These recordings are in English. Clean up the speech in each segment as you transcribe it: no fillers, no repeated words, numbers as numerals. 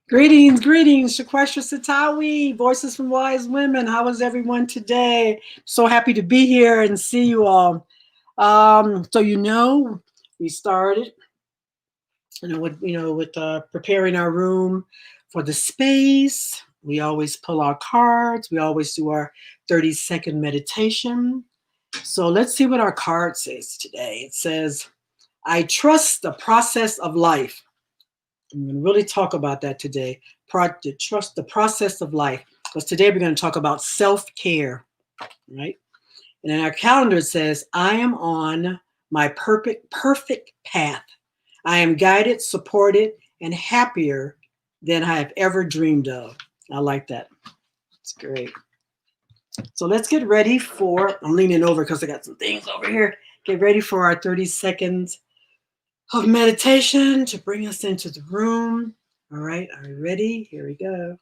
Greetings, greetings, Shquestra Satawi, Voices from Wise Women. How is everyone today? So happy to be here and see you all. We started, with preparing our room for the space. We always pull our cards. We always do our 30-second meditation. So let's see what our card says today. It says, "I trust the process of life." I'm going to really talk about that today. To trust the process of life. Because today we're going to talk about self-care, right? And in our calendar it says, "I am on my perfect path. I am guided, supported, and happier than I have ever dreamed of." I like that. It's great. So let's get ready I'm leaning over because I got some things over here. Get ready for our 30 seconds of meditation to bring us into the room. All right, are you ready? Here we go.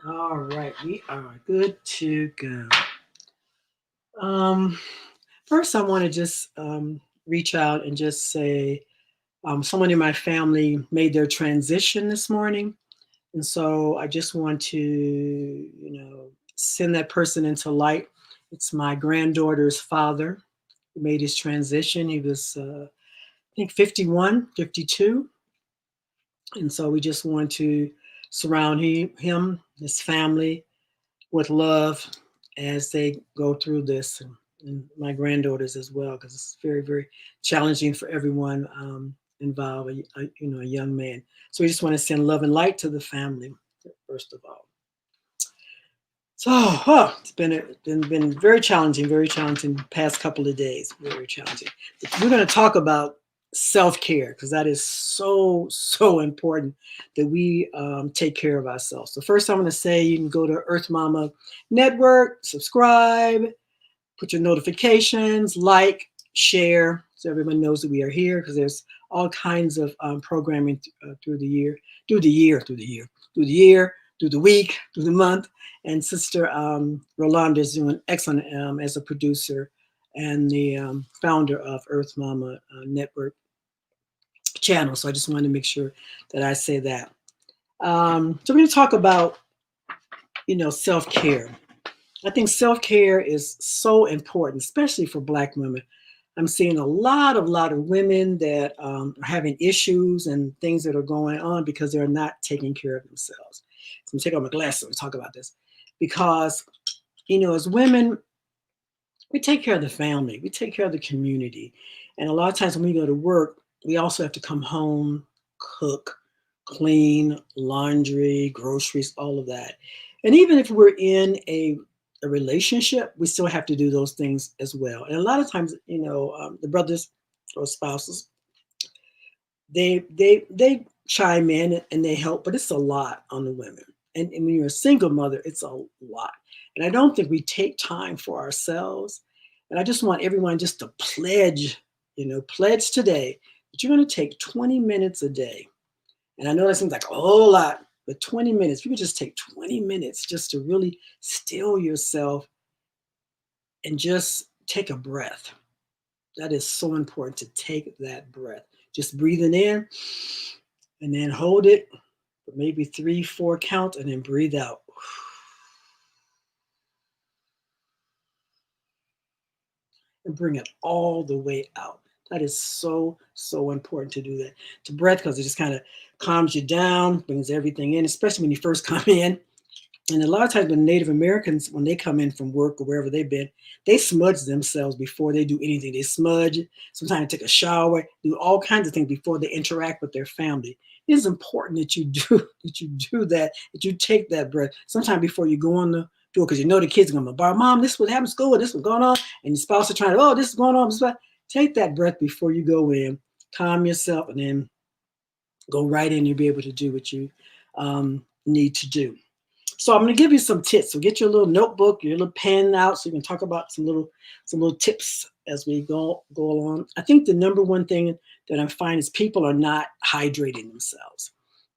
All right, we are good to go. Um, First, I want to just reach out and just say someone in my family made their transition this morning. And so I just want to, send that person into light. It's my granddaughter's father who made his transition. He was, I think, 51, 52. And so we just want to surround him, his family, with love as they go through this, and my granddaughters as well, because it's very, very challenging for everyone involved, a young man. So we just want to send love and light to the family, first of all. So it's been very challenging past couple of days, very challenging. But we're going to talk about self-care because that is so important that we take care of ourselves. So first, I'm going to say you can go to Earth Mama Network, subscribe, put your notifications, like, share, so everyone knows that we are here, because there's all kinds of programming through the year, through the week, through the month. And Sister Rolanda is doing excellent as a producer and the founder of Earth Mama Network channel. So I just wanted to make sure that I say that. So we're going to talk about, self-care. I think self-care is so important, especially for Black women. I'm seeing a lot of women that are having issues and things that are going on because they're not taking care of themselves. So I'm taking off my glasses and talk about this because, as women, we take care of the family, we take care of the community. And a lot of times when we go to work, we also have to come home, cook, clean, laundry, groceries, all of that. And even if we're in a relationship, we still have to do those things as well. And a lot of times, the brothers or spouses, they chime in and they help, but it's a lot on the women. And when you're a single mother, it's a lot. And I don't think we take time for ourselves. And I just want everyone just to pledge today that you're going to take 20 minutes a day. And I know that seems like a whole lot, but 20 minutes, if you could just take 20 minutes just to really still yourself and just take a breath. That is so important to take that breath. Just breathing in and then hold it for maybe 3, 4 counts and then breathe out. And bring it all the way out. That is so, so important to do that. To breath because it just kind of calms you down, brings everything in, especially when you first come in. And a lot of times when Native Americans, when they come in from work or wherever they've been, they smudge themselves before they do anything. They smudge, sometimes take a shower, do all kinds of things before they interact with their family. It is important that you do that you take that breath. Sometimes before you go on the door, because you know the kids are going to bar, Mom, this is what happened in school, this is what's going on, and your spouse are trying to, oh, this is going on. Take that breath before you go in, calm yourself, and then go right in. You'll be able to do what you need to do. So I'm going to give you some tips. So get your little notebook, your little pen out, so you can talk about some little tips as we go along. I think the number one thing that I'm finding is people are not hydrating themselves.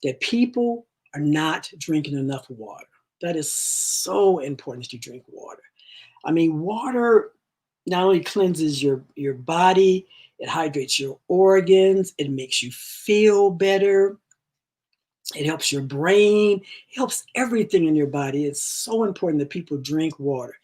That people are not drinking enough water. That is so important that you drink water. I mean, water not only cleanses your body, it hydrates your organs, it makes you feel better. It helps your brain. It helps everything in your body. It's so important that people drink water.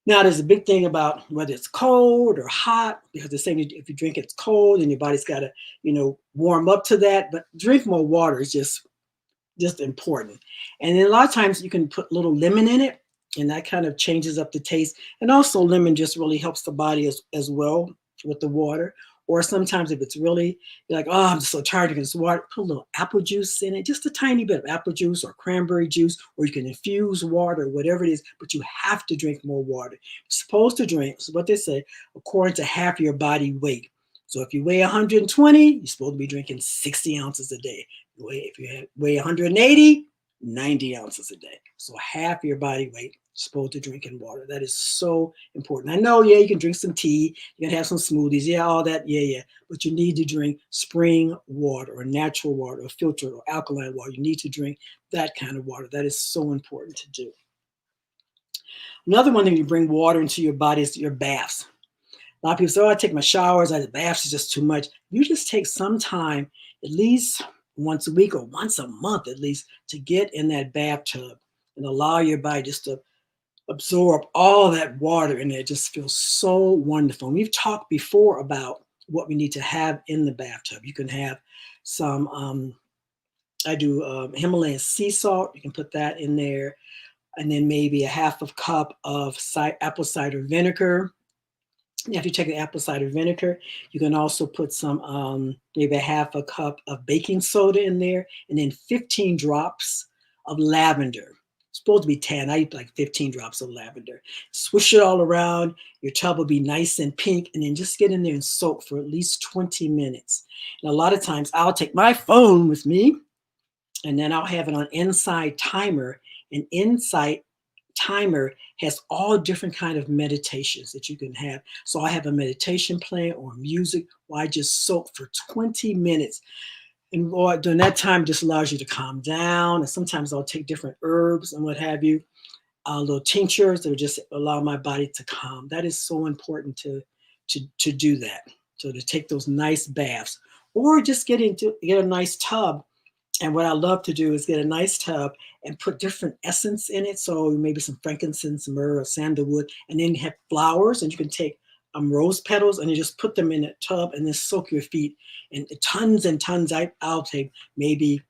Now, there's a big thing about whether it's cold or hot, because they're saying if you drink it's cold and your body's got to, warm up to that. But drink more water is just important. And then a lot of times you can put a little lemon in it, and that kind of changes up the taste. And also, lemon just really helps the body as well with the water. Or sometimes if it's really, you're like, oh, I'm just so tired of this water, put a little apple juice in it, just a tiny bit of apple juice or cranberry juice, or you can infuse water, whatever it is, but you have to drink more water. You're supposed to drink, so what they say, according to half your body weight. So if you weigh 120, you're supposed to be drinking 60 ounces a day. If you weigh 180, 90 ounces a day. So half your body weight supposed to drink in water. That is so important. I know, yeah, you can drink some tea, you can have some smoothies, yeah, all that, yeah. But you need to drink spring water or natural water or filtered or alkaline water. You need to drink that kind of water. That is so important to do. Another one thing you bring water into your body is your baths. A lot of people say, oh, I take my showers, the baths is just too much. You just take some time, at least once a week or once a month at least, to get in that bathtub and allow your body just to absorb all that water in there. It just feels so wonderful. And we've talked before about what we need to have in the bathtub. You can have some, I do Himalayan sea salt. You can put that in there. And then maybe a half a cup of apple cider vinegar. If you take the apple cider vinegar, you can also put some, maybe a half a cup of baking soda in there, and then 15 drops of lavender. It's supposed to be 10. I use like 15 drops of lavender. Swish it all around. Your tub will be nice and pink, and then just get in there and soak for at least 20 minutes. And a lot of times I'll take my phone with me, and then I'll have it on Inside Timer, and Inside Timer has all different kind of meditations that you can have. So I have a meditation plan or music where I just soak for 20 minutes. And during that time, it just allows you to calm down. And sometimes I'll take different herbs and what have you, little tinctures that will just allow my body to calm. That is so important to do that. So to take those nice baths, or just get a nice tub. And what I love to do is get a nice tub and put different essence in it. So maybe some frankincense, myrrh, or sandalwood, and then you have flowers, and you can take rose petals and you just put them in a tub and then soak your feet. And tons and tons. I'll take maybe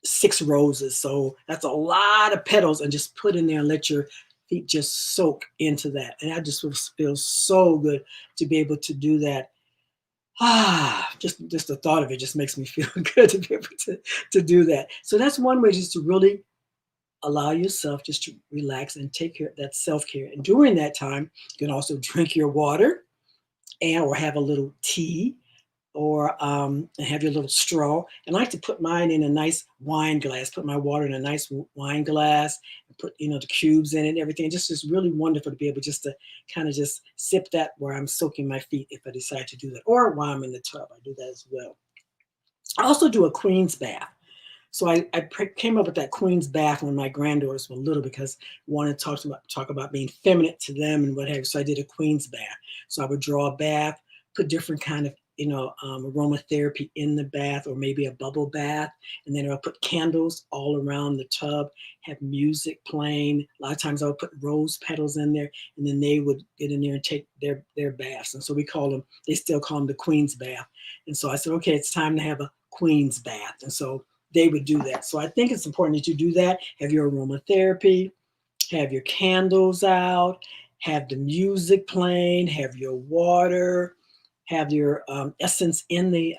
6 roses. So that's a lot of petals, and just put in there and let your feet just soak into that. And I just feels so good to be able to do that. Just the thought of it just makes me feel good to be able to do that. So that's one way, just to really allow yourself just to relax and take care of that self-care. And during that time, you can also drink your water or have a little tea, or and have your little straw. And I like to put mine in a nice wine glass, put my water in a nice wine glass, and put, the cubes in it and everything. Just really wonderful to be able just to kind of just sip that where I'm soaking my feet if I decide to do that. Or while I'm in the tub, I do that as well. I also do a queen's bath. So I came up with that queen's bath when my granddaughters were little because I wanted to talk about being feminine to them and what have you. So I did a queen's bath. So I would draw a bath, put different kind of aromatherapy in the bath, or maybe a bubble bath, and then I'll put candles all around the tub, have music playing. A lot of times I would put rose petals in there, and then they would get in there and take their baths. And so they still call them the queen's bath. And so I said, okay, it's time to have a queen's bath. And so they would do that. So I think it's important that you do that. Have your aromatherapy, have your candles out, have the music playing, have your water, have your essence in the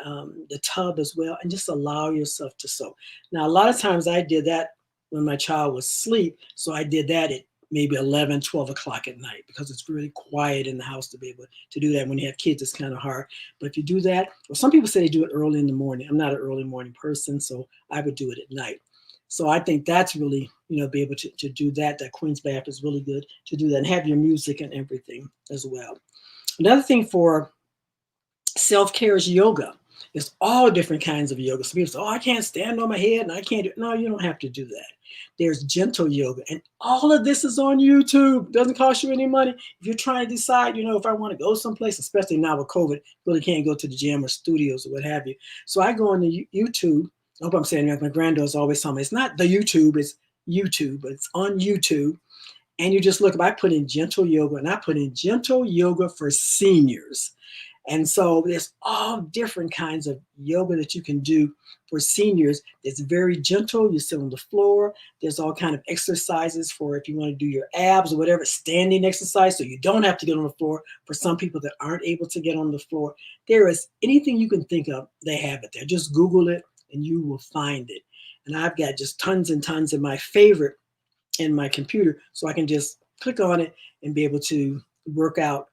tub as well, and just allow yourself to soak. Now, a lot of times I did that when my child was asleep, so I did that at maybe 11, 12 o'clock at night because it's really quiet in the house to be able to do that. When you have kids, it's kind of hard. But if you do that, well, some people say they do it early in the morning. I'm not an early morning person, so I would do it at night. So I think that's really, be able to do that. That Queen's Bath is really good to do that and have your music and everything as well. Another thing for self-care is yoga. There's all different kinds of yoga. Some people say, oh, I can't stand on my head and I can't do it. No, you don't have to do that. There's gentle yoga. And all of this is on YouTube. It doesn't cost you any money. If you're trying to decide, if I want to go someplace, especially now with COVID, really can't go to the gym or studios or what have you. So I go on the YouTube. I hope I'm saying that. My granddaughter's always telling me it's not the YouTube, it's YouTube, but it's on YouTube. And you just look, I put in gentle yoga, and I put in gentle yoga for seniors. And so there's all different kinds of yoga that you can do for seniors. It's very gentle. You sit on the floor. There's all kind of exercises for if you want to do your abs or whatever, standing exercise, so you don't have to get on the floor. For some people that aren't able to get on the floor, there is anything you can think of, they have it there. Just Google it and you will find it. And I've got just tons and tons of my favorite in my computer, so I can just click on it and be able to work out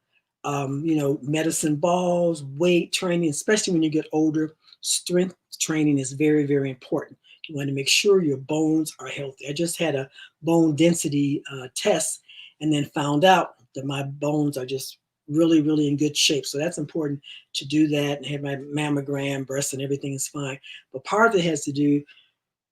medicine balls, weight training, especially when you get older. Strength training is very, very important. You want to make sure your bones are healthy. I just had a bone density test and then found out that my bones are just really, really in good shape. So that's important to do that and have my mammogram, breast, and everything is fine. But part of it has to do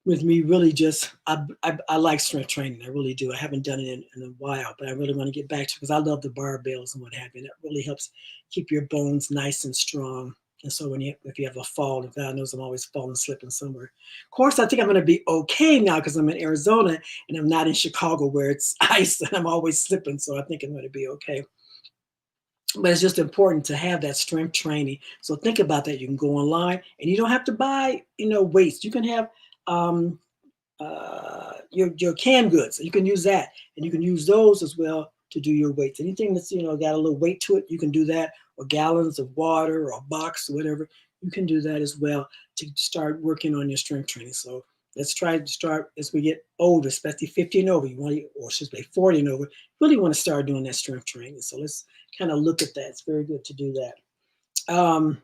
with me really just I like strength training. I really do. I haven't done it in a while, but I really want to get back to it because I love the barbells and what have you. That really helps keep your bones nice and strong. And so if you have a fall, and God knows I'm always falling, slipping somewhere. Of course, I think I'm going to be okay now because I'm in Arizona and I'm not in Chicago where it's ice and I'm always slipping. So I think I'm going to be okay. But it's just important to have that strength training. So think about that. You can go online and you don't have to buy, weights. You can have um, your canned goods. You can use that, and you can use those as well to do your weights. Anything that's got a little weight to it, you can do that, or gallons of water, or a box, or whatever. You can do that as well to start working on your strength training. So let's try to start as we get older, especially 50 and over. You want, or should say 40 and over. Really want to start doing that strength training. So let's kind of look at that. It's very good to do that.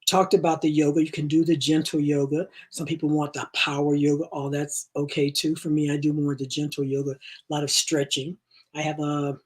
Talked about the yoga. You can do the gentle yoga. Some people want the power yoga. All that's okay too. For me, I do more of the gentle yoga, a lot of stretching. I have a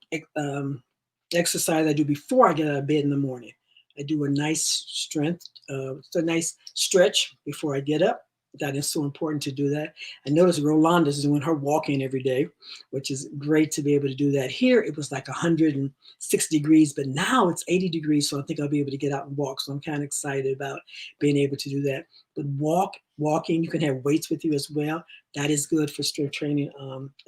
exercise I do before I get out of bed in the morning. I do a nice it's a nice stretch before I get up. That is so important to do that. I noticed Rolanda's doing her walking every day, which is great to be able to do that. Here, it was like 106 degrees, but now it's 80 degrees, so I think I'll be able to get out and walk. So I'm kind of excited about being able to do that. But walking, you can have weights with you as well. That is good for strength training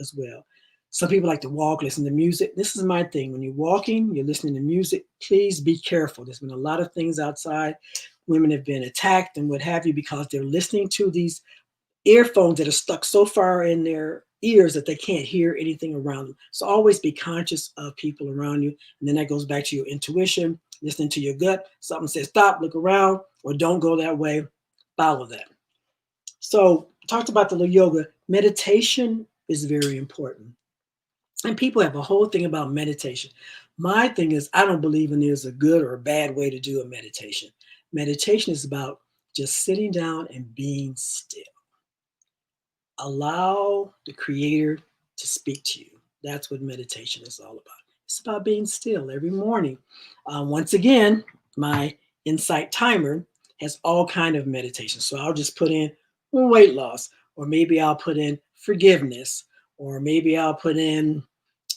as well. Some people like to walk, listen to music. This is my thing. When you're walking, you're listening to music, please be careful. There's been a lot of things outside. Women have been attacked and what have you because they're listening to these earphones that are stuck so far in their ears that they can't hear anything around them. So always be conscious of people around you. And then that goes back to your intuition, listening to your gut. Something says stop, look around, or don't go that way. Follow that. So talked about the yoga. Meditation is very important. And people have a whole thing about meditation. My thing is, I don't believe in there's a good or a bad way to do a meditation. Meditation is about just sitting down and being still. Allow the Creator to speak to you. That's what meditation is all about. It's about being still every morning. Once again, my Insight timer has all kind of meditation. So I'll just put in weight loss, or maybe I'll put in forgiveness, or maybe I'll put in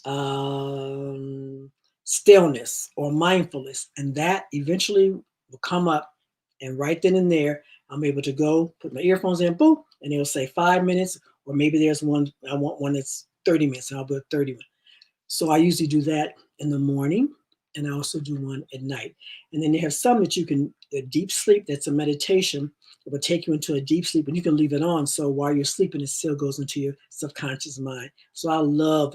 um, stillness or mindfulness, and that eventually will come up. And right then and there, I'm able to go put my earphones in, boom, and it'll say 5 minutes, or maybe there's one I want one that's 30 minutes, and I'll put 30 minutes. So I usually do that in the morning, and I also do one at night. And then they have some that you can, a deep sleep, that's a meditation. It will take you into a deep sleep, and you can leave it on. So while you're sleeping, it still goes into your subconscious mind. So I love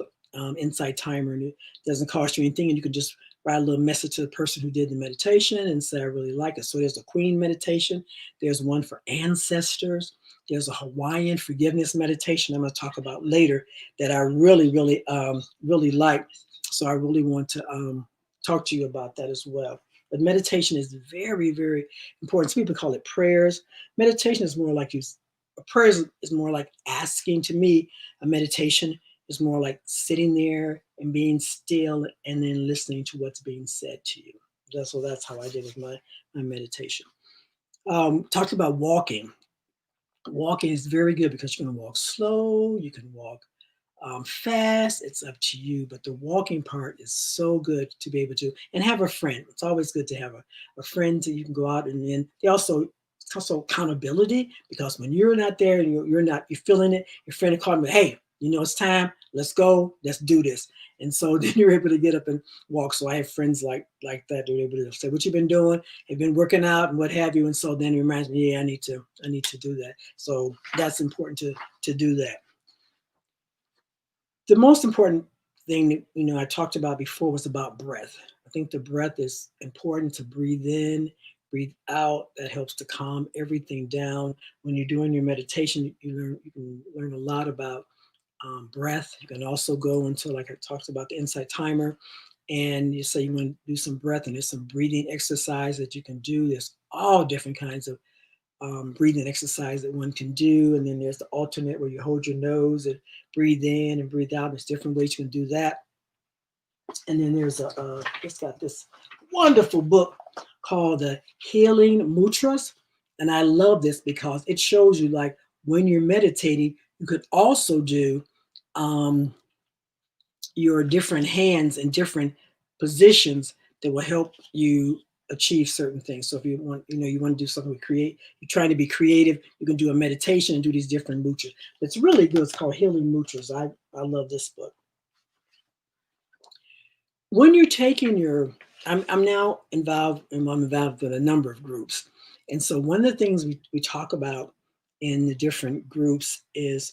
Insight Timer, and it doesn't cost you anything. And you can just write a little message to the person who did the meditation and say, I really like it. So there's a Queen meditation. There's one for ancestors. There's a Hawaiian forgiveness meditation I'm going to talk about later that I really like. So I really want to talk to you about that as well. But meditation is very, very important. Some people call it prayers. Meditation is more like a prayer is more like asking. To me, a meditation is more like sitting there and being still and then listening to what's being said to you. So that's how I did with my meditation. Talked about walking. Walking is very good because you can walk slow, you can walk fast. It's up to you, but the walking part is so good to be able to, and have a friend. It's always good to have a friend that you can go out, and then they also, it's also accountability, because when you're not there and you're feeling it, your friend will call me, hey, it's time, let's go, let's do this. And so then you're able to get up and walk. So I have friends like that. They're able to say, what you've been doing, have been working out and what have you. And so then it reminds me, yeah, I need to do that. So that's important to do that. The most important thing that I talked about before was about breath. I think the breath is important, to breathe in, breathe out. That helps to calm everything down. When you're doing your meditation, you can learn a lot about breath. You can also go into, like I talked about, the Insight Timer, and you say you want to do some breath, and there's some breathing exercise that you can do. There's all different kinds of breathing exercise that one can do. And then there's the alternate where you hold your nose and breathe in and breathe out. There's different ways you can do that. And then it's got this wonderful book called the Healing Mudras. And I love this because it shows you, like, when you're meditating, you could also do um, your different hands in different positions that will help you achieve certain things. So if you want to do something with you're trying to be creative, you can do a meditation and do these different mudras. It's really good. It's called Healing Mudras. I love this book. When you're taking I'm now involved, and I'm involved with a number of groups. And so one of the things we talk about in the different groups is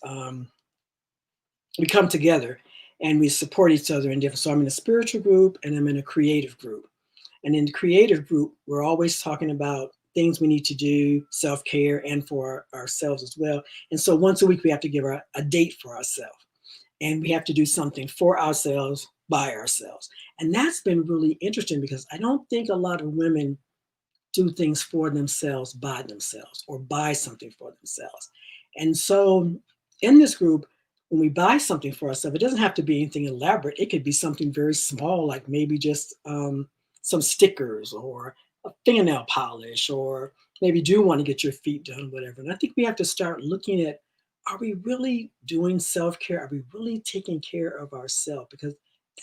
we come together and we support each other in different. So I'm in a spiritual group and I'm in a creative group. And in the creative group, we're always talking about things we need to do, self-care, and for ourselves as well. And so once a week, we have to give a date for ourselves. And we have to do something for ourselves, by ourselves. And that's been really interesting, because I don't think a lot of women do things for themselves, by themselves, or buy something for themselves. And so in this group, when we buy something for ourselves, it doesn't have to be anything elaborate. It could be something very small, like maybe just some stickers or a fingernail polish, or maybe do want to get your feet done, whatever. And I think we have to start looking at, are we really doing self-care? Are we really taking care of ourselves? Because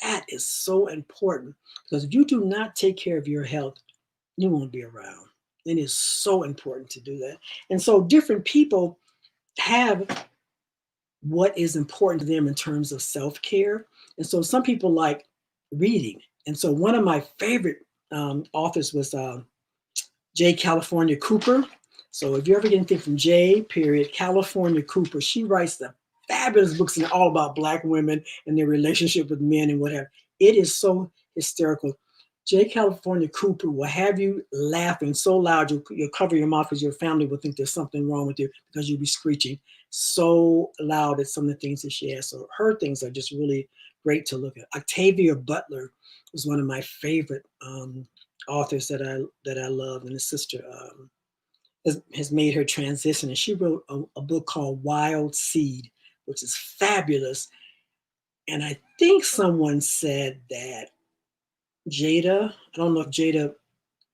that is so important. Because if you do not take care of your health, you won't be around. It is so important to do that. And so different people have what is important to them in terms of self-care. And so some people like reading. And so one of my favorite authors was J. California Cooper. So if you ever get anything from J. Period California Cooper, she writes the fabulous books, and all about Black women and their relationship with men and whatever. It is so hysterical. J. California Cooper will have you laughing so loud you'll cover your mouth, because your family will think there's something wrong with you, because you'll be screeching so loud at some of the things that she has. So her things are just really great to look at. Octavia Butler was one of my favorite authors that I love, and his sister has made her transition, and she wrote a book called Wild Seed, which is fabulous. And I think someone said that I don't know if Jada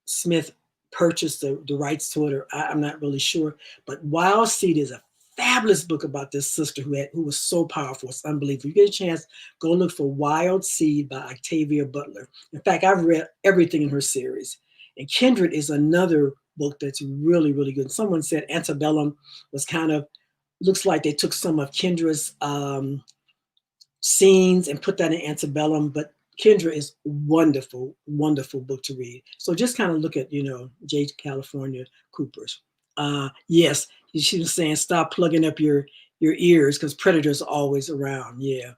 Smith purchased the rights to it, or I'm not really sure, but Wild Seed is a fabulous book about this sister who was so powerful. It's unbelievable. You get a chance, go look for Wild Seed by Octavia Butler. In fact, I've read everything in her series. And Kindred is another book that's really, really good. Someone said Antebellum was kind of, looks like they took some of Kendra's scenes and put that in Antebellum, but Kendra is wonderful, wonderful book to read. So just kind of look at, J. California Cooper's. Yes, she was saying stop plugging up your ears because predators are always around. Yeah.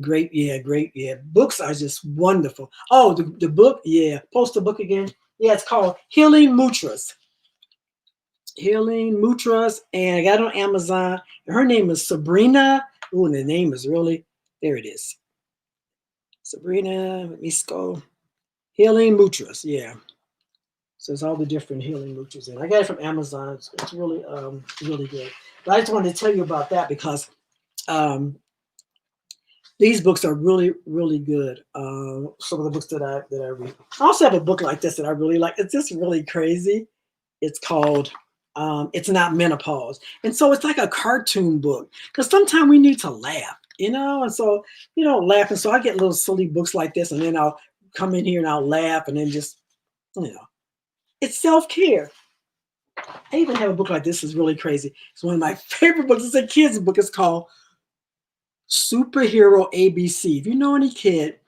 Great, yeah, great, yeah. Books are just wonderful. Oh, the book, yeah. Post the book again. Yeah, it's called Healing Mutras. Healing Mutras, and I got it on Amazon. Her name is Sabrina. Oh, and the name is really, there it is. Sabrina, let me scroll. Healing Mutras, yeah. So it's all the different healing mutras, and I got it from Amazon. It's really, really good. But I just wanted to tell you about that because um, these books are really, really good. Some of the books that I read. I also have a book like this that I really like. It's just really crazy. It's called It's Not Menopause. And so it's like a cartoon book because sometimes we need to laugh, and so, laugh. And so I get little silly books like this, and then I'll come in here and I'll laugh and then just, it's self-care. I even have a book like this. Is really crazy. It's one of my favorite books. It's a kid's book. It's called Superhero ABC. If you know any kid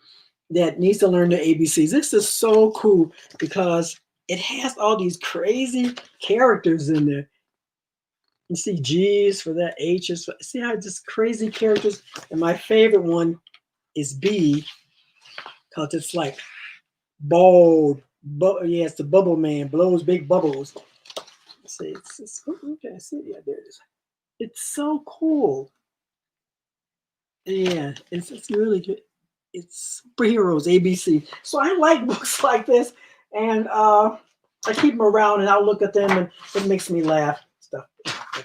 that needs to learn the ABCs, this is so cool because it has all these crazy characters in there. You see G's for that, H's for, see how just crazy characters. And my favorite one is B because it's like bold. Yeah, it's the bubble man, blows big bubbles. Let's see, okay, see, yeah, there it is. It's so cool. Yeah, it's really good. It's superheroes ABC. So I like books like this, and I keep them around, and I'll look at them, and it makes me laugh, stuff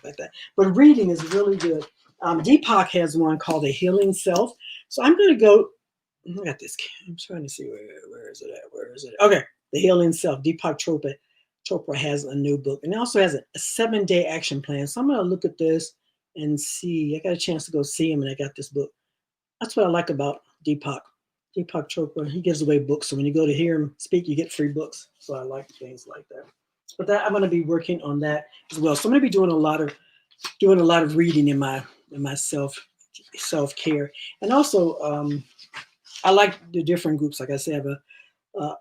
like that. But reading is really good. Deepak has one called The Healing Self. So I'm going to go. I got this. I'm trying to see where is it at. Where is it? Okay, The Healing Self. Deepak Chopra has a new book, and it also has a 7-day action plan. So I'm going to look at this and see. I got a chance to go see him, and I got this book. That's what I like about Deepak. Deepak Chopra, he gives away books. So when you go to hear him speak, you get free books. So I like things like that. But I'm going to be working on that as well. So I'm going to be doing a lot of reading in my self care, and also I like the different groups. Like I said, I have a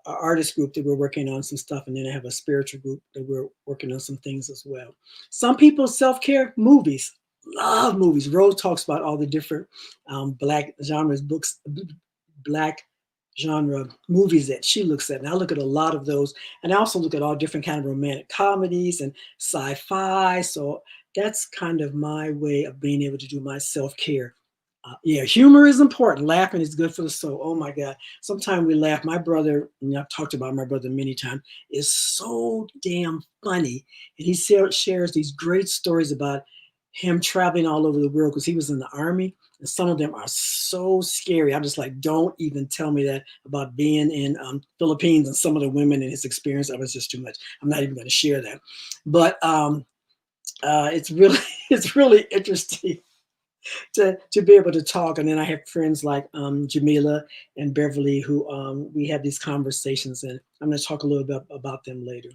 artist group that we're working on some stuff, and then I have a spiritual group that we're working on some things as well. Some people self-care movies, love movies. Rose talks about all the different black genres books, black genre movies that she looks at, and I look at a lot of those, and I also look at all different kind of romantic comedies and sci-fi. So that's kind of my way of being able to do my self-care. Yeah, humor is important. Laughing is good for the soul. Oh my God. Sometimes we laugh. My brother, and I've talked about my brother many times, is so damn funny. And he shares these great stories about him traveling all over the world because he was in the army. And some of them are so scary. I'm just like, don't even tell me that about being in Philippines and some of the women in his experience. That was just too much. I'm not even going to share that. But it's really, it's really interesting to be able to talk. And then I have friends like Jamila and Beverly who we have these conversations, and I'm going to talk a little bit about them later.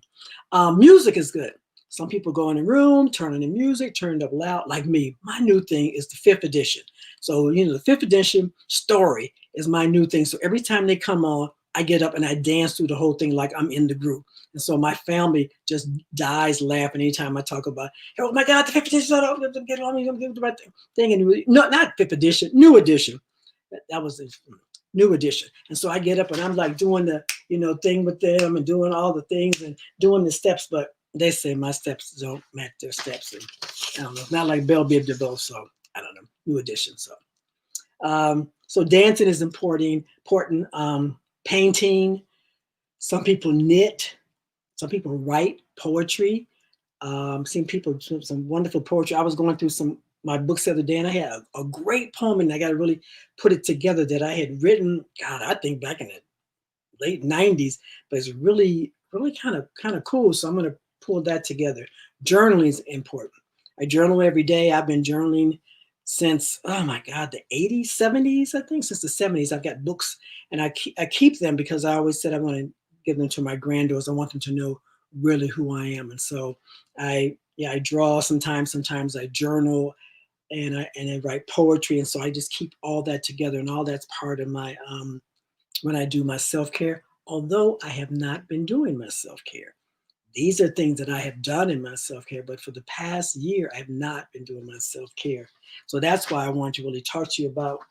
Music is good. Some people go in the room, turn on the music, turn it up loud. Like me, my new thing is the fifth edition. So, the fifth edition story is my new thing. So every time they come on, I get up and I dance through the whole thing like I'm in the group. And so my family just dies laughing anytime I talk about, oh my God, the fifth edition, get on me, I'm going to do my thing. And no, not fifth edition, new edition. That was the new edition. And so I get up and I'm like doing the, thing with them and doing all the things and doing the steps, but they say my steps don't match their steps. And I don't know, not like Belle Biv DeVoe, so I don't know, new edition. So dancing is important. Painting. Some people knit. Some people write poetry. Seen people some wonderful poetry. I was going through my books the other day, and I had a great poem, and I got to really put it together that I had written. God, I think back in the late '90s, but it's really, really kind of cool. So I'm going to pull that together. Journaling is important. I journal every day. I've been journaling since, oh my God, the 80s, 70s, I think, since the 70s. I've got books and I keep them because I always said I want to give them to my granddaughters. I want them to know really who I am. And so I draw sometimes, sometimes I journal and I write poetry. And so I just keep all that together, and all that's part of my, when I do my self-care, although I have not been doing my self-care. These are things that I have done in my self-care, but for the past year, I have not been doing my self-care. So that's why I want to really talk to you about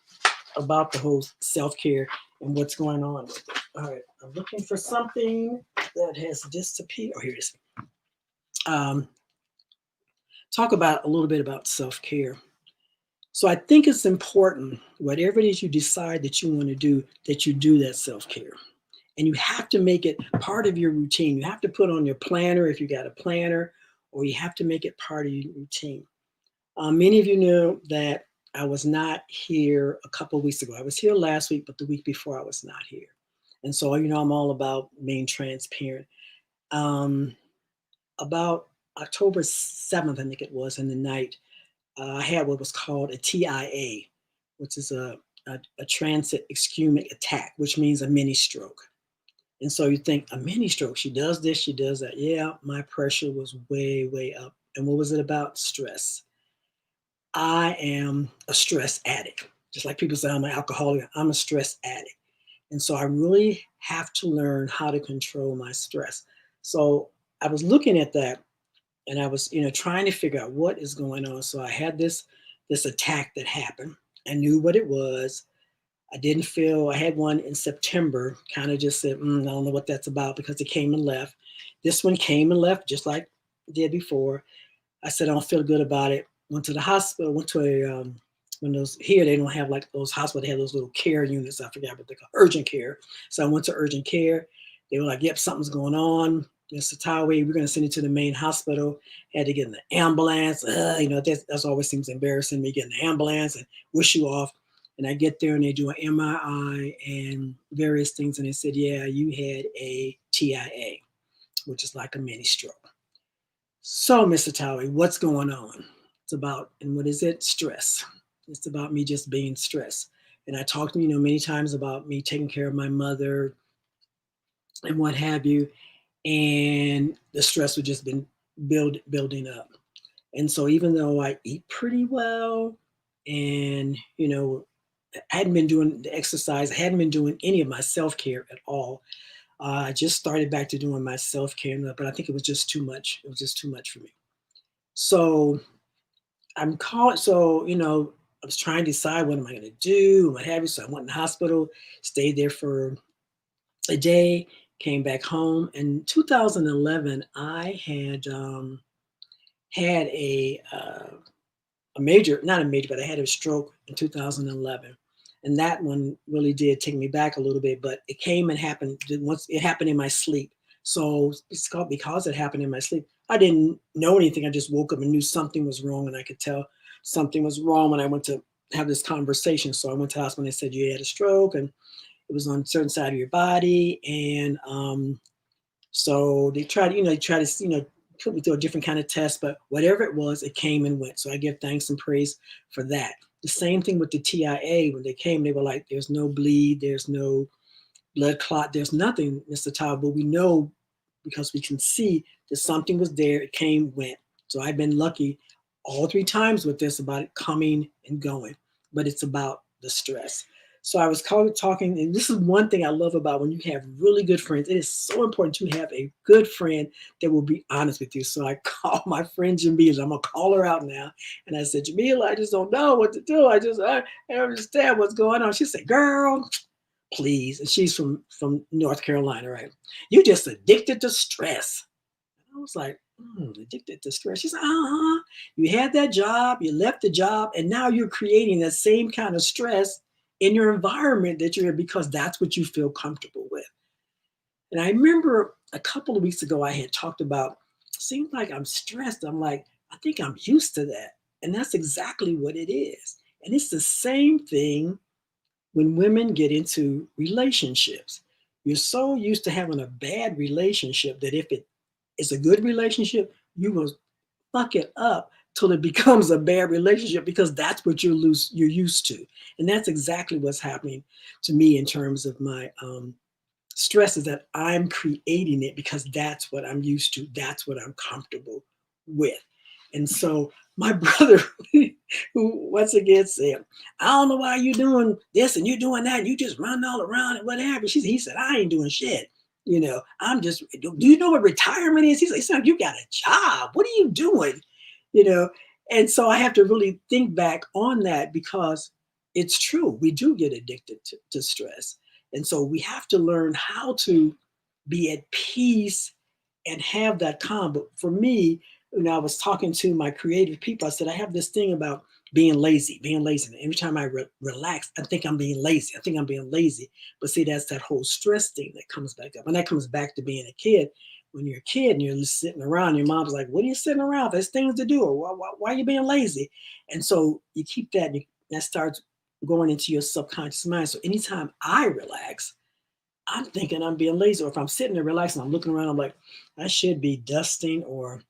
the whole self-care and what's going on with it. All right, I'm looking for something that has disappeared. Oh, here it is. Um, talk about a little bit about self-care. So I think it's important, whatever it is you decide that you want to do, that you do that self-care. And you have to make it part of your routine. You have to put on your planner if you got a planner, or you have to make it part of your routine. Many of you know that I was not here a couple of weeks ago. I was here last week, but the week before I was not here. And so, I'm all about being transparent. Um, about October 7th, I think it was, in the night, I had what was called a TIA, which is a transit ischemic attack, which means a mini stroke. And so you think a mini stroke, she does this, she does that. Yeah, my pressure was way, way up. And what was it about? Stress. I am a stress addict. Just like people say I'm an alcoholic, I'm a stress addict. And so I really have to learn how to control my stress. So I was looking at that and I was, trying to figure out what is going on. So I had this attack that happened. I knew what it was. I had one in September, kind of just said, I don't know what that's about because it came and left. This one came and left just like it did before. I said, I don't feel good about it. Went to the hospital, went to when those, here they don't have like those hospitals, they have those little care units. I forgot what they call urgent care. So I went to urgent care. They were like, yep, something's going on. Mr. Tawee, we're going to send you to the main hospital. Had to get in the ambulance. That's always seems embarrassing, me getting the ambulance and wish you off. And I get there and they do an MRI and various things. And they said, yeah, you had a TIA, which is like a mini stroke. So, Mr. Towey, what's going on? It's about, and what is it? Stress. It's about me just being stressed. And I talked, many times about me taking care of my mother and what have you. And the stress would just been building up. And so even though I eat pretty well and, I hadn't been doing the exercise, I hadn't been doing any of my self-care at all. I just started back to doing my self-care, but I think it was just too much. It was just too much for me. So I was trying to decide what am I going to do, what have you. So I went in the hospital, stayed there for a day, came back home. In 2011, I had a major, not a major, but I had a stroke in 2011. And that one really did take me back a little bit, but it came and happened once it happened in my sleep. So because it happened in my sleep, I didn't know anything. I just woke up and knew something was wrong, and I could tell something was wrong when I went to have this conversation. So I went to the hospital and they said you had a stroke and it was on a certain side of your body. And so they tried, put me through a different kind of test, but whatever it was, it came and went. So I give thanks and praise for that. The same thing with the TIA. When they came, they were like, there's no bleed, there's no blood clot, there's nothing, Mr. Tower, but we know because we can see that something was there, it came, went. So I've been lucky all three times with this about it coming and going, but it's about the stress. So I was talking, and this is one thing I love about when you have really good friends. It is so important to have a good friend that will be honest with you. So I called my friend Jamila. I'm gonna call her out now, and I said, Jamila, I just don't know what to do. I understand what's going on. She said, "Girl, please." And she's from North Carolina, right? You just addicted to stress. I was like, addicted to stress. She said, uh-huh. You had that job, you left the job, and now you're creating that same kind of stress in your environment that you're in because that's what you feel comfortable with. And I remember a couple of weeks ago, I had talked about, seems like I'm stressed. I'm like, I think I'm used to that. And that's exactly what it is. And it's the same thing when women get into relationships. You're so used to having a bad relationship that if it is a good relationship, you will fuck it up till it becomes a bad relationship because that's what you're used to. And that's exactly what's happening to me in terms of my stress, is that I'm creating it because that's what I'm used to. That's what I'm comfortable with. And so my brother, who once again said, I don't know why you doing this and you doing that. And you just run all around and whatever. He said, I ain't doing shit. I'm just, do you know what retirement is? He said, you got a job. What are you doing? You know, and so I have to really think back on that because it's true. We do get addicted to stress. And so we have to learn how to be at peace and have that calm. But for me, I was talking to my creative people, I said, I have this thing about being lazy. And every time I relax, I think I'm being lazy. I think I'm being lazy. But see, that's that whole stress thing that comes back up. And that comes back to being a kid. When you're a kid and you're just sitting around, your mom's like, what are you sitting around? There's things to do. Or why are you being lazy? And so you keep that, and that starts going into your subconscious mind. So anytime I relax, I'm thinking I'm being lazy. Or if I'm sitting there relaxing, I'm looking around, I'm like, I should be dusting, or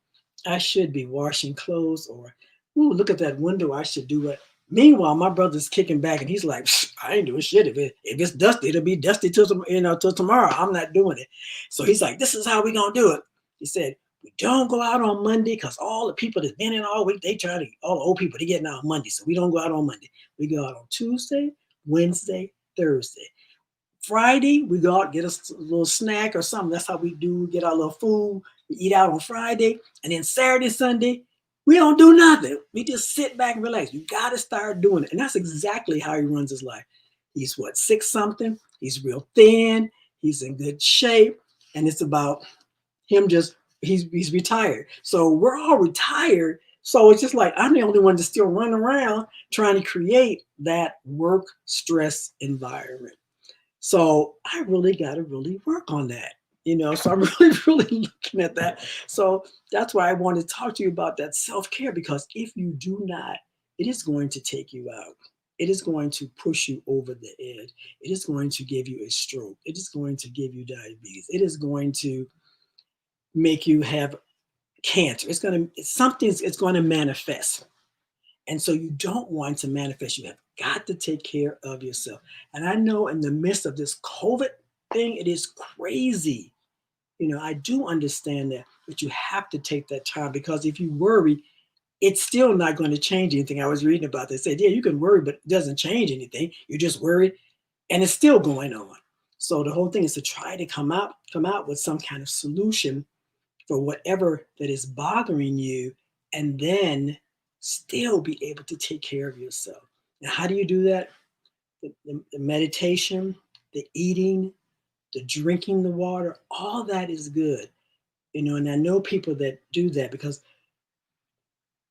I should be washing clothes, or ooh, look at that window, I should do it. Meanwhile, my brother's kicking back and he's like, I ain't doing shit. If it's dusty, it'll be dusty till tomorrow. I'm not doing it. So he's like, this is how we gonna do it. He said, we don't go out on Monday because all the people that's been in all week, all the old people, they getting out on Monday. So we don't go out on Monday. We go out on Tuesday, Wednesday, Thursday. Friday, we go out, get us a little snack or something. That's how we do, get our little food. We eat out on Friday. And then Saturday, Sunday, we don't do nothing. We just sit back and relax. You got to start doing it. And that's exactly how he runs his life. He's what, 6 something? He's real thin. He's in good shape. And it's about him just, he's retired. So we're all retired. So it's just like, I'm the only one that's still running around trying to create that work stress environment. So I really got to really work on that. So I'm really, really looking at that. So that's why I want to talk to you about that self care, because if you do not, it is going to take you out. It is going to push you over the edge. It is going to give you a stroke. It is going to give you diabetes. It is going to make you have cancer. It's going to manifest. And so you don't want to manifest. You have got to take care of yourself. And I know in the midst of this COVID thing, it is crazy. I do understand that, but you have to take that time, because if you worry, it's still not going to change anything. I was reading about this. They said, yeah, you can worry, but it doesn't change anything. You're just worried and it's still going on. So the whole thing is to try to come out with some kind of solution for whatever that is bothering you, and then still be able to take care of yourself. Now, how do you do that? The meditation, the eating, the drinking the water, all that is good. And I know people that do that, because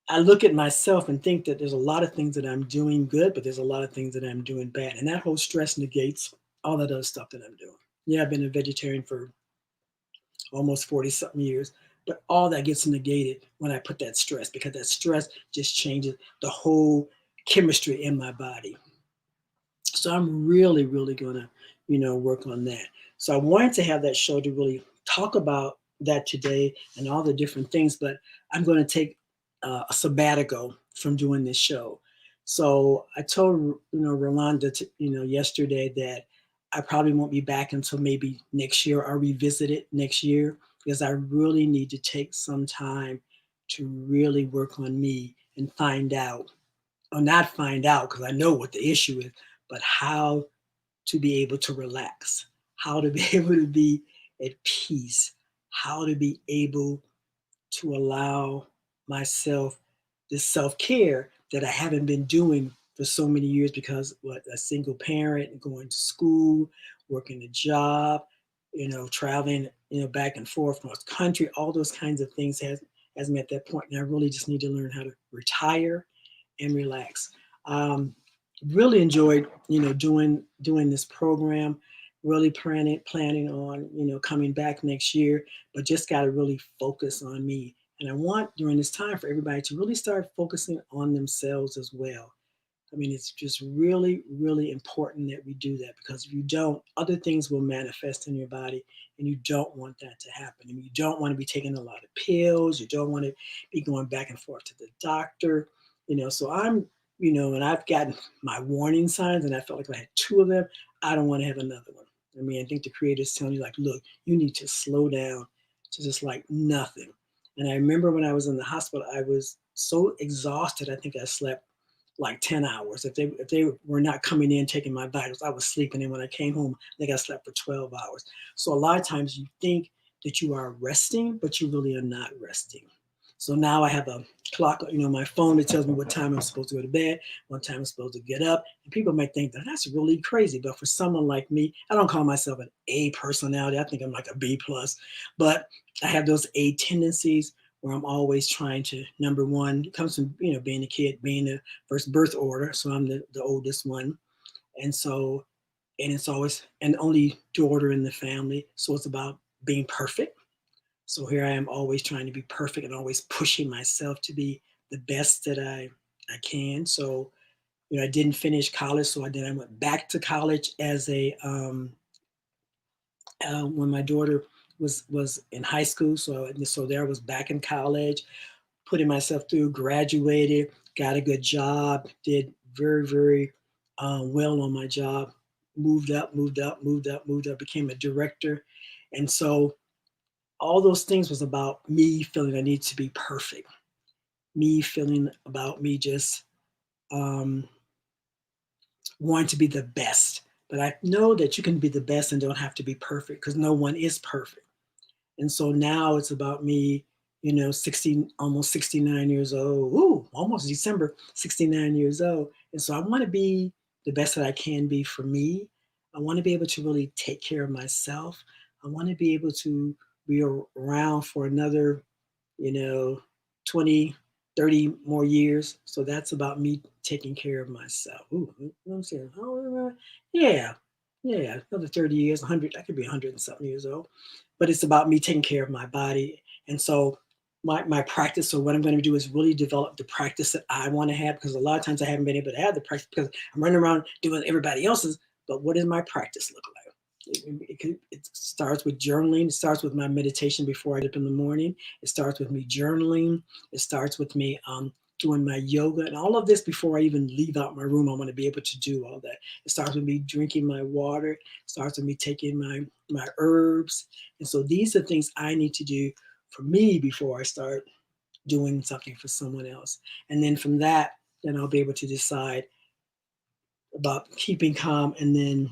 I look at myself and think that there's a lot of things that I'm doing good, but there's a lot of things that I'm doing bad. And that whole stress negates all that other stuff that I'm doing. Yeah, I've been a vegetarian for almost 40 something years. But all that gets negated when I put that stress, because that stress just changes the whole chemistry in my body. So I'm really, really gonna, work on that. So I wanted to have that show to really talk about that today and all the different things, but I'm going to take a sabbatical from doing this show. So I told Rolanda, yesterday, that I probably won't be back until maybe next year. I'll revisit it next year, because I really need to take some time to really work on me and find out, or not find out because I know what the issue is, but how to be able to relax, how to be able to be at peace, how to be able to allow myself this self-care that I haven't been doing for so many years, because a single parent, going to school, working a job, traveling, back and forth across country, all those kinds of things has me at that point. And I really just need to learn how to retire and relax. Um, really enjoyed, doing this program. Really planning on, coming back next year, but just got to really focus on me. And I want during this time for everybody to really start focusing on themselves as well. I mean, it's just really, really important that we do that, because if you don't, other things will manifest in your body, and you don't want that to happen. I mean, you don't want to be taking a lot of pills. You don't want to be going back and forth to the doctor. So and I've gotten my warning signs, and I felt like I had two of them. I don't want to have another one. I mean, I think the creator's telling you, like, look, you need to slow down to just like nothing. And I remember when I was in the hospital, I was so exhausted. I think I slept like 10 hours. If they were not coming in taking my vitals, I was sleeping. And when I came home, I think I slept for 12 hours. So a lot of times you think that you are resting, but you really are not resting. So now I have a clock, my phone that tells me what time I'm supposed to go to bed, what time I'm supposed to get up. And people might think that that's really crazy. But for someone like me, I don't call myself an A personality. I think I'm like a B plus. But I have those A tendencies where I'm always trying to, number one, it comes from, being a kid, being the first birth order. So I'm the oldest one. And so, and it's always an only daughter in the family. So it's about being perfect. So here I am, always trying to be perfect and always pushing myself to be the best that I can. So, I didn't finish college. So I went back to college as a, when my daughter was in high school. So there I was back in college, putting myself through, graduated, got a good job, did very, very well on my job, moved up, moved up, moved up, moved up, became a director. And so all those things was about me feeling I need to be perfect, me feeling about me just um, wanting to be the best. But I know that you can be the best and don't have to be perfect, because no one is perfect. And so now it's about me, 60, almost 69 years old. Ooh, almost December, 69 years old. And so I want to be the best that I can be for me. I want to be able to really take care of myself. I want to be able to be around for another, you know, 20, 30 more years. So that's about me taking care of myself. Ooh, I'm saying, oh, yeah, yeah, another 30 years, 100, I could be 100 and something years old. But it's about me taking care of my body. And so my practice, so what I'm going to do is really develop the practice that I want to have, because a lot of times I haven't been able to have the practice because I'm running around doing everybody else's. But what does my practice look like? It starts with journaling. It starts with my meditation before I get up in the morning. It starts with me journaling. It starts with me doing my yoga, and all of this before I even leave out my room. I want to be able to do all that. It starts with me drinking my water. It starts with me taking my herbs. And so these are things I need to do for me before I start doing something for someone else. And then from that, then I'll be able to decide about keeping calm, and then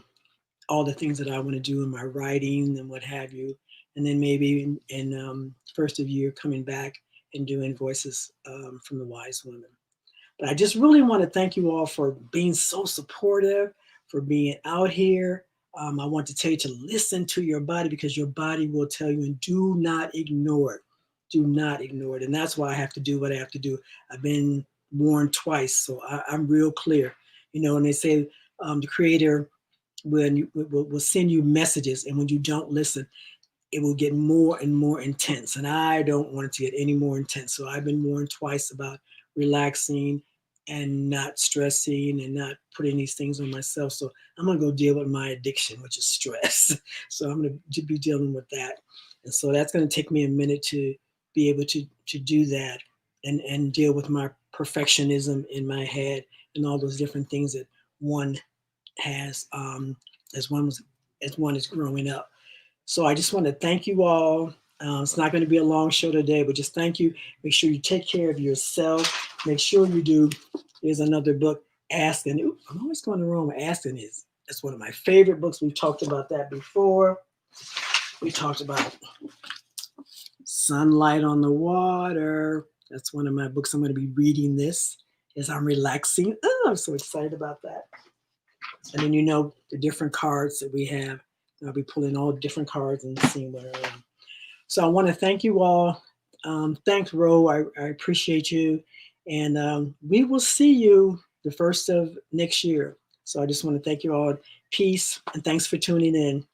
all the things that I want to do in my writing and what have you. And then maybe in first of year coming back and doing voices from the wise women. But I just really want to thank you all for being so supportive, for being out here. I want to tell you to listen to your body, because your body will tell you, and do not ignore it. Do not ignore it. And that's why I have to do what I have to do. I've been warned twice, so I'm real clear. And they say the creator will send you messages, and when you don't listen, it will get more and more intense. And I don't want it to get any more intense. So I've been warned twice about relaxing and not stressing and not putting these things on myself. So I'm going to go deal with my addiction, which is stress. So I'm going to be dealing with that. And so that's going to take me a minute to be able to do that, and deal with my perfectionism in my head and all those different things that one has as one was as one is growing up. So I just want to thank you all. It's not going to be a long show today, but just thank you. Make sure you take care of yourself. Make sure you do. There's another book, Asking. Ooh, I'm always going wrong with Asking. It's one of my favorite books. We've talked about that before. We talked about Sunlight on the Water. That's one of my books. I'm going to be reading this as I'm relaxing. Oh, I'm so excited about that. And then the different cards that we have. I'll be pulling all different cards and seeing what I am. So I want to thank you all. Thanks, Ro. I appreciate you. And we will see you the first of next year. So I just want to thank you all. Peace, and thanks for tuning in.